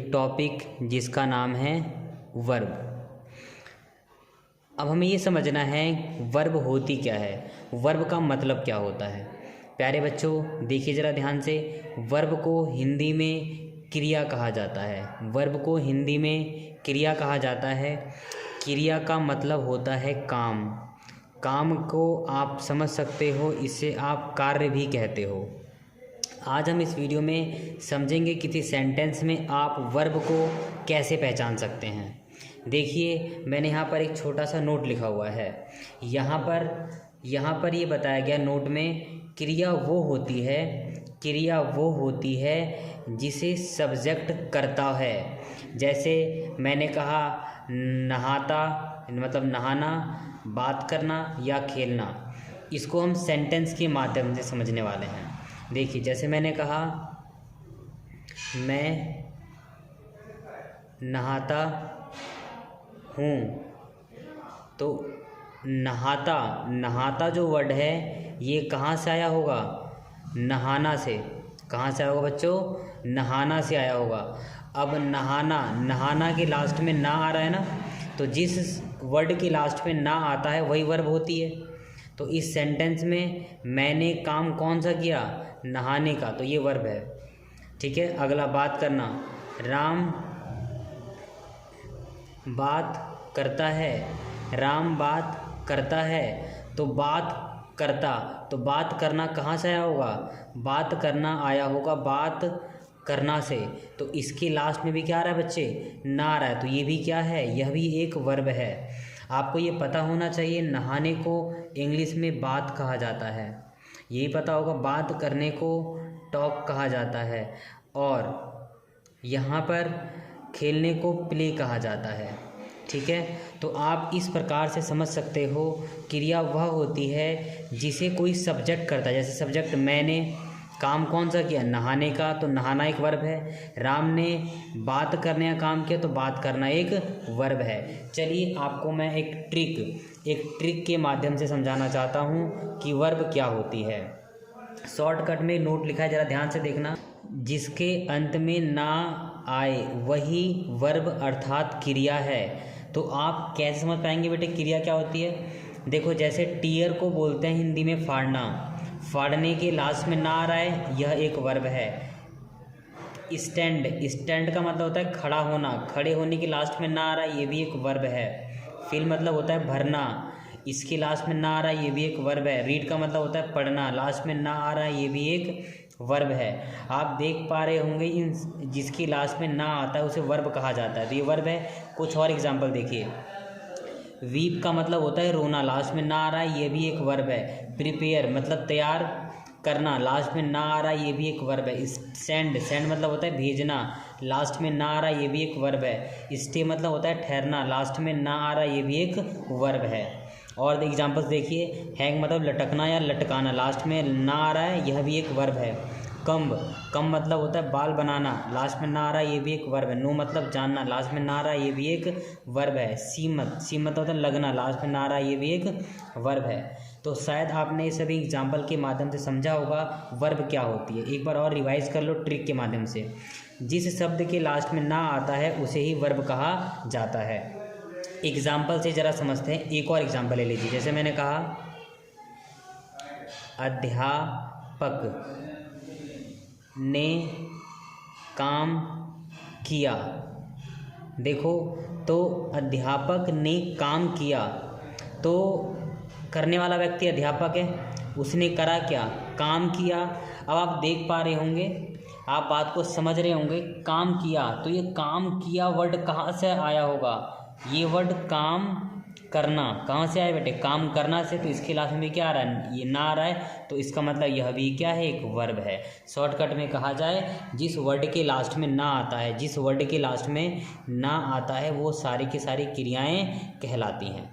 एक टॉपिक जिसका नाम है वर्ब। अब हमें ये समझना है वर्ब होती क्या है, वर्ब का मतलब क्या होता है। प्यारे बच्चों देखिए ज़रा ध्यान से, वर्ब को हिंदी में क्रिया कहा जाता है। वर्ब को हिंदी में क्रिया कहा जाता है। क्रिया का मतलब होता है काम। काम को आप समझ सकते हो, इसे आप कार्य भी कहते हो। आज हम इस वीडियो में समझेंगे किसी सेंटेंस में आप वर्ब को कैसे पहचान सकते हैं। देखिए मैंने यहाँ पर एक छोटा सा नोट लिखा हुआ है। यहाँ पर ये बताया गया नोट में, क्रिया वो होती है जिसे सब्जेक्ट करता है। जैसे मैंने कहा नहाता मतलब नहाना, बात करना या खेलना। इसको हम सेंटेंस के माध्यम से समझने वाले हैं। देखिए जैसे मैंने कहा मैं नहाता हूँ, तो नहाता जो वर्ड है ये कहाँ से आया होगा? नहाना से। कहाँ से आया होगा बच्चों? नहाना से आया होगा। अब नहाना के लास्ट में ना आ रहा है ना, तो जिस वर्ड के लास्ट में ना आता है वही वर्ब होती है। तो इस सेंटेंस में मैंने काम कौन सा किया? नहाने का, तो ये वर्ब है। ठीक है, अगला बात करना। राम बात करता है, राम बात करता है, तो बात करना कहाँ से आया होगा? बात करना आया होगा बात करना से। तो इसके लास्ट में भी क्या आ रहा है बच्चे? ना आ रहा है, तो ये भी क्या है? यह भी एक वर्ब है। आपको ये पता होना चाहिए नहाने को इंग्लिश में बात कहा जाता है। यही पता होगा बात करने को टॉक कहा जाता है, और यहाँ पर खेलने को प्ले कहा जाता है। ठीक है, तो आप इस प्रकार से समझ सकते हो क्रिया वह होती है जिसे कोई सब्जेक्ट करता है। जैसे सब्जेक्ट मैंने काम कौन सा किया? नहाने का, तो नहाना एक वर्ब है। राम ने बात करने का काम किया, तो बात करना एक वर्ब है। चलिए आपको मैं एक ट्रिक के माध्यम से समझाना चाहता हूँ कि वर्ब क्या होती है। शॉर्टकट में नोट लिखा है, ज़रा ध्यान से देखना। जिसके अंत में ना आए वही वर्ब अर्थात क्रिया है। तो आप कैसे समझ पाएंगे बेटे क्रिया क्या होती है? देखो जैसे टीयर को बोलते हैं हिंदी में फाड़ना, फाड़ने के लास्ट में ना आ रहा है, यह एक वर्ब है। स्टैंड का मतलब होता है खड़ा होना, खड़े होने के लास्ट में ना आ रहा है, ये भी एक वर्ब है। फिल मतलब होता है भरना, इसके लास्ट में ना आ रहा है, ये भी एक वर्ब है। रीड का मतलब होता है पढ़ना, लास्ट में ना आ रहा है, ये भी एक वर्ब है। आप देख पा रहे होंगे इन जिसकी लास्ट में ना आता है उसे वर्ब कहा जाता है, तो ये वर्ब है। कुछ और एग्जांपल देखिए। वीप का मतलब होता है रोना, लास्ट में ना आ रहा है, ये भी एक वर्ब है। प्रिपेयर मतलब तैयार करना, लास्ट में ना आ रहा है, ये भी एक वर्ब है। सेंड मतलब होता है भेजना, लास्ट में ना आ रहा है, ये भी एक वर्ब है। स्टे मतलब होता है ठहरना, लास्ट में ना आ रहा है, ये भी एक वर्ब है। और एग्जांपल्स देखिए। हैंग मतलब लटकना या लटकाना, लास्ट में ना आ रहा है, यह भी एक वर्ब है। कम मतलब होता है बाल बनाना, लास्ट में ना आ रहा है, ये भी एक वर्ब है। नो मतलब जानना, लास्ट में ना आ रहा है, ये भी एक वर्ब है। सी मतलब होता है लगना, लास्ट में ना आ रहा है, ये भी एक वर्ब है। तो शायद आपने ये सभी एग्जाम्पल के माध्यम से समझा होगा वर्ब क्या होती है। एक बार और रिवाइज कर लो ट्रिक के माध्यम से। जिस शब्द के लास्ट में ना आता है उसे ही वर्ब कहा जाता है। एग्जाम्पल से ज़रा समझते हैं। एक और एग्जाम्पल ले लीजिए। जैसे मैंने कहा अध्यापक ने काम किया। देखो तो अध्यापक ने काम किया, तो करने वाला व्यक्ति अध्यापक है, उसने करा क्या? काम किया। अब आप देख पा रहे होंगे, आप बात को समझ रहे होंगे, काम किया, तो ये काम किया वर्ड कहाँ से आया होगा? ये वर्ड काम करना कहाँ से आया बेटे? काम करना से। तो इसके लास्ट में भी क्या आ रहा है? ये ना आ रहा है, तो इसका मतलब यह भी क्या है? एक वर्ब है। शॉर्टकट में कहा जाए, जिस वर्ड के लास्ट में ना आता है, जिस वर्ड के लास्ट में ना आता है वो सारी की सारी क्रियाएं कहलाती हैं।